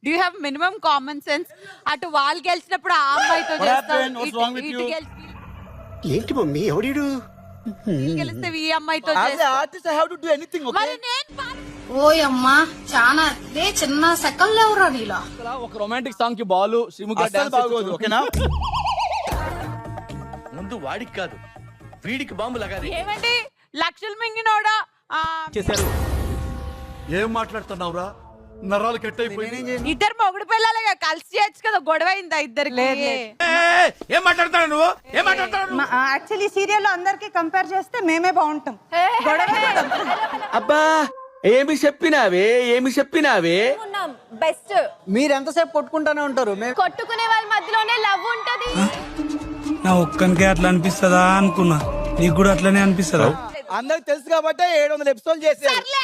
Do you have minimum common sense? అటు వాళ్ళు గెలిచినప్పుడు ఆ అమ్మాయితో What చేస్తారు, happened? What's wrong with you? ఏంటి మమ్మీ ఎవడీడు? గెలిస్తే ఈ అమ్మాయితో As an చేస్తారు. artist, I have to do anything, okay? మరి నేను ఓయమ్మా చాలా అదే చిన్న సెకండ్ లేవురా నీలా. ఒక రొమాంటిక్ సాంగ్ కి బాలు శ్రీముఖి అస్సలు బాగోదు, ఓకేనా? ముందు వాడికి కాదు వీడికి బాంబు లగాలి. ఏమండి లక్షలు మింగినోడా? చేశారు. ఏం మాట్లాడుతున్నావురా? నరాలు కట్ అయిపోయింది. ఇద్దరు మొగుడు పిల్లలుగా కలిసి చేయొచ్చు కదా, గొడవ అయిందా ఇద్దరికి? ఏం మాట్లాడతాడు నువ్వు? ఏం మాట్లాడతాడు? యాక్చువల్లీ సీరియల్ లో అందరికి కంపేర్ చేస్తే మేమే బాగుంటాం. అబ్బా ఏమి చెప్పినావే బెస్ట్. మీరు ఎంతసేపు కొట్టుకుంటానే ఉంటారు. కొట్టుకునే వాళ్ళ మధ్యలోనే లవ్ ఉంటది. నా ఒక్కనికే అట్లా అనిపిస్తుందా అనుకున్నా, నీకు కూడా అట్లనే అనిపిస్తుందా? అందరికి తెలుసు కాబట్టి 700 ఎపిసోడ్ చేశారు. సర్లే